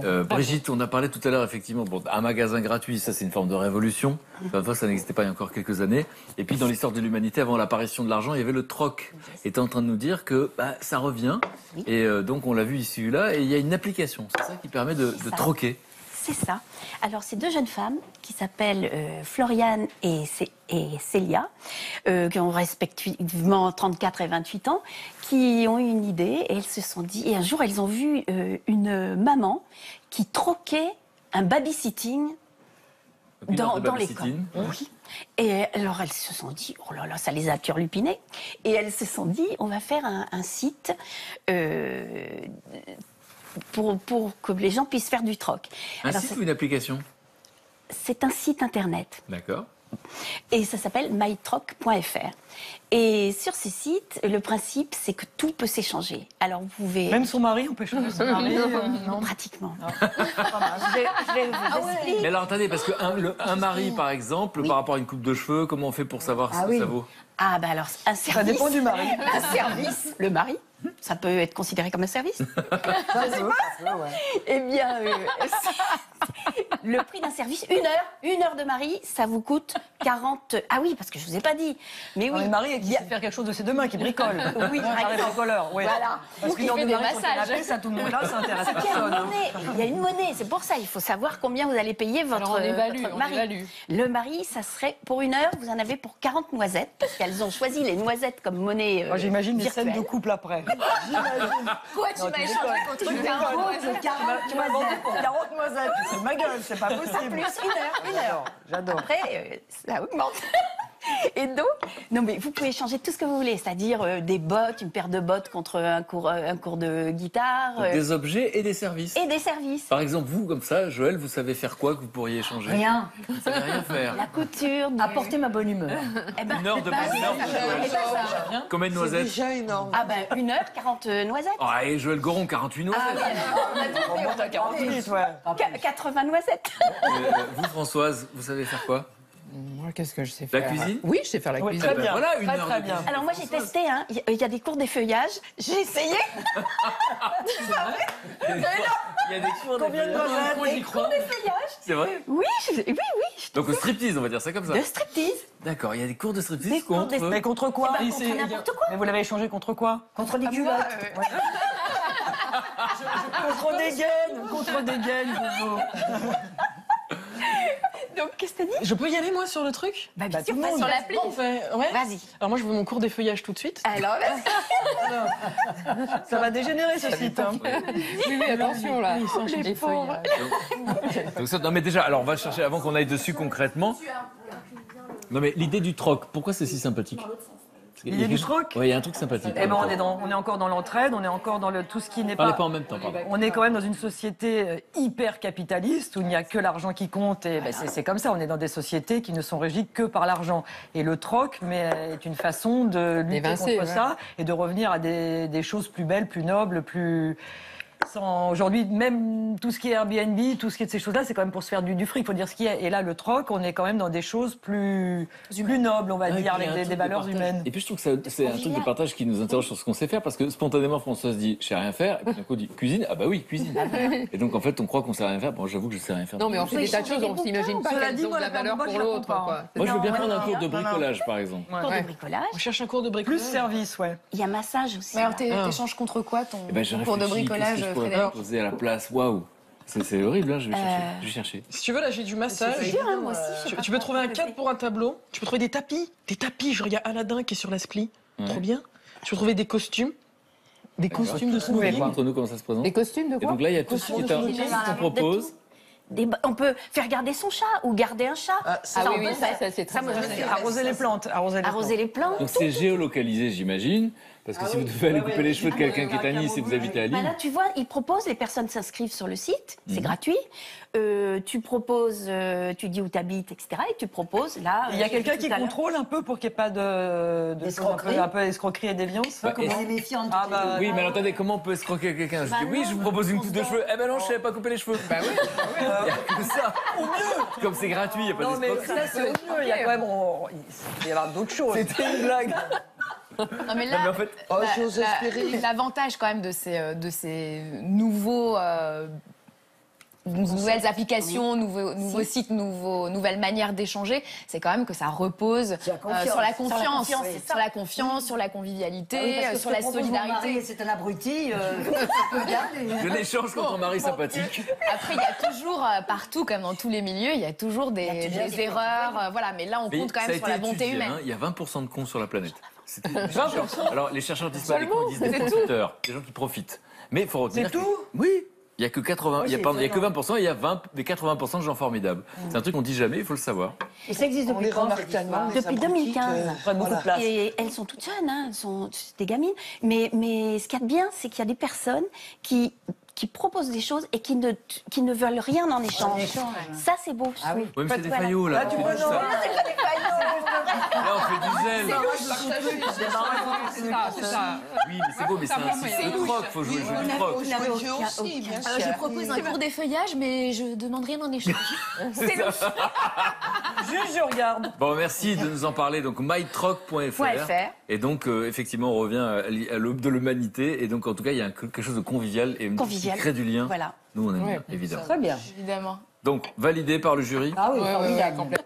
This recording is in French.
bon. Brigitte, on a parlé tout à l'heure, effectivement, bon, un magasin gratuit, ça c'est une forme de révolution. Enfin, ça n'existait pas il y a encore quelques années. Et puis dans l'histoire de l'humanité, avant l'apparition de l'argent, il y avait le troc. Et tu es en train de nous dire que ça revient. Oui. Et donc on l'a vu ici là, et il y a une application, c'est ça qui permet de troquer. C'est ça. Alors, c'est deux jeunes femmes qui s'appellent Floriane et Célia, qui ont respectivement 34 et 28 ans, qui ont eu une idée et elles se sont dit... Et un jour, elles ont vu une maman qui troquait un babysitting dans l'école. Oui. Et alors, elles se sont dit, oh là là, ça les a turlupinés. Et elles se sont dit, on va faire un site... Pour que les gens puissent faire du troc. Un site ou une application? C'est un site internet. D'accord. Et ça s'appelle mytroc.fr. Et sur ces sites, le principe, c'est que tout peut s'échanger. Alors, vous pouvez... Même son mari, on peut changer son mari Non, pratiquement. Je vais vous expliquer. Mais alors attendez, parce qu'un mari, par exemple, par rapport à une coupe de cheveux, comment on fait pour savoir ce que ça vaut? Ah, ben alors, un service... Ça dépend du mari. Un service, le mari, ça peut être considéré comme un service. Eh bien, le prix d'un service, une heure de mari, ça vous coûte 40... Ah oui, parce que je ne vous ai pas dit. Mais oui. Le mari qui sait faire quelque chose de ses deux mains, qui bricole. Oui, par exemple. Bricoleur, oui. Voilà. Parce qu'il fait des massages. Ça, tout le monde là, ça intéresse personne. Il y a une monnaie, c'est pour ça, il faut savoir combien vous allez payer votre mari. Le mari, ça serait, pour une heure, vous en avez pour 40 noisettes, parce qu'elles ont choisi les noisettes comme monnaie Moi, j'imagine des virtuelle. scènes de couple après. Quoi, tu m'as échangé contre 40? Tu m'as vendu pour 40 noisettes. C'est ma gueule, c'est pas possible. Plus une heure. J'adore. Après, ça augmente. Et donc, non mais vous pouvez changer tout ce que vous voulez, c'est-à-dire des bottes, une paire de bottes contre un cours de guitare. Donc, des objets et des services. Et des services. Par exemple, vous, comme ça, Joël, vous savez faire quoi que vous pourriez échanger? Rien. Vous savez rien faire. La couture. Apporter ma bonne humeur. Eh ben, Une heure de bonne humeur. Combien de noisettes? Déjà énorme. Ah ben, une heure, 40 noisettes. Ah, et Joël Goron, 48 noisettes. On monte à 48, ouais. 80 noisettes. Vous, Françoise, vous savez faire quoi? Moi, qu'est-ce que je sais La faire? cuisine? Oui, je sais faire la Oui, cuisine. très bien. Voilà, une très, heure très de bien. Alors moi j'ai testé, hein. Il y a des cours d'effeuillage, j'ai essayé. Il y a des cours Combien de noisettes? Moi, j'y crois. D'effeuillage. C'est vrai? Oui. Donc au striptease, on va dire ça comme ça. De striptease. D'accord, il y a des cours de striptease Des cours de contre... Mais contre quoi? Eh ben, contre n'importe quoi. Mais vous l'avez échangé contre quoi? Contre des culottes. Contre des gaines, Bobo. Donc qu'est-ce que t'as dit? Je peux y aller, moi, sur le truc? Bah bien sûr, tout le monde. Sur l'appli? Ouais. Vas-y. Alors moi, je veux mon cours d'effeuillage tout de suite. Alors, Ça va dégénérer, ce site. Hein. Oui, attention, là. Les pauvres. Donc ça, non mais déjà, alors on va chercher, avant qu'on aille dessus concrètement. Non mais l'idée du troc, pourquoi c'est si sympathique? L'idée du troc? Oui, il y a un truc sympathique. Eh ben, on est encore dans l'entraide, on est encore dans tout ce qui n'est Parlez pas... pas en même temps, pardon. On est quand même dans une société hyper capitaliste où il n'y a que l'argent qui compte. Et ben, c'est comme ça, on est dans des sociétés qui ne sont régies que par l'argent. Et le troc est une façon de lutter contre ça et de revenir à des choses plus belles, plus nobles, plus... Aujourd'hui, même tout ce qui est Airbnb, tout ce qui est de ces choses-là, c'est quand même pour se faire du fric, il faut dire ce qu'il y a. Et là, le troc, on est quand même dans des choses plus nobles, on va dire, avec des valeurs humaines. Et puis je trouve que c'est un truc de partage qui nous interroge sur ce qu'on sait faire, parce que spontanément, Françoise dit « je sais rien faire », et puis d'un coup, dit « cuisine », ah bah oui, cuisine. Et donc en fait, on croit qu'on sait rien faire. Bon, j'avoue que je sais rien faire. Non, mais on fait des tas de choses, on s'imagine pas qu'elles ont de la valeur pour l'autre. Moi, je veux bien prendre un cours de bricolage, par exemple. cours de bricolage. On cherche un cours de bricolage. Plus service, ouais. Il y a massage aussi. Mais alors, t'échanges contre quoi ton Eh ben, j'ai cours de réfléchi, bricolage, qu'est-ce que je pourrais Frédéric? proposer à la place. Waouh, c'est horrible, hein, je vais chercher. Si tu veux, là, j'ai du massage. C'est dur, hein, moi aussi. Tu peux trouver un cadre pour un tableau. Tu peux trouver des tapis. Des tapis, genre il y a Aladdin qui est sur la spli. Trop bien. Tu peux trouver des costumes. Des costumes de smoking. Entre nous, comment ça se présente? Des costumes de Et quoi? donc là, il y a tout ce qui est qu'on propose. On peut faire garder son chat ou garder un chat. Ah oui, ça, c'est très moi, je sais. Arroser les plantes. Arroser les plantes. Donc c'est géolocalisé, j'imagine, parce que si vous devez aller couper les cheveux de quelqu'un qui est à Nice et vous habitez à Bah Lille... là, tu vois, ils proposent, les personnes s'inscrivent sur le site, c'est gratuit. Tu proposes, tu dis où tu habites, etc. Et tu proposes, là... Il y a quelqu'un qui contrôle un peu pour qu'il n'y ait pas de Escroquerie. un peu escroquerie et déviance. On est méfiant de toutes les deux. Oui, mais alors, attendez, comment on peut escroquer quelqu'un? Je dis oui, je vous propose une coupe de cheveux. Eh ben non, je savais pas couper les cheveux. Bah oui, il y a que ça. Comme c'est gratuit, il n'y a pas Non, mais d'escroquerie. ça, c'est au mieux. Il y a quand même... Il va y avoir d'autres choses. C'était une blague. Non, mais là, Non, mais en fait, l'avantage quand même de ces nouveaux nouvelles applications, nouveaux sites, nouvelles manières d'échanger, c'est quand même que ça repose sur la confiance, sur la confiance, sur la convivialité, sur la solidarité. C'est un abruti. Je l'échange contre un mari sympathique. Après, il y a toujours, partout, comme dans tous les milieux, il y a toujours des erreurs. Voilà, mais là, on compte quand même sur la bonté humaine. Il y a 20% de cons sur la planète. 20%. Alors, les chercheurs disent pas, les cons disent des profiteurs, des gens qui profitent. Mais il faut retenir. C'est tout ? Oui. Il n'y a que 80, il y a que 20%, et il y a 80% de gens formidables. C'est un truc qu'on dit jamais, il faut le savoir. Et ça existe depuis quand? Depuis 2015. Beaucoup de place. Et elles sont toutes jeunes, hein, elles sont des gamines. Mais ce qu'il y a de bien, c'est qu'il y a des personnes qui proposent des choses et qui ne veulent rien en échange. Ça, c'est beau. Ah oui. Oui, mais c'est des faillots, là. Là, tu vois, Là, on fait du zèle. C'est ça. Oui, mais c'est beau, mais c'est un troc, il faut jouer le jeu du troc. Alors, je propose un cours d'effeuillage, mais je demande rien en échange. C'est ça. Juste, je regarde. Bon, merci de nous en parler. Donc, mytroc.fr. Et donc, effectivement, on revient à l'aube de l'humanité. Et donc, en tout cas, il y a quelque chose de convivial et qui crée du lien. Voilà. Nous, on aime bien, évidemment. Très bien. Évidemment. Donc, validé par le jury. Ah oui, formidable.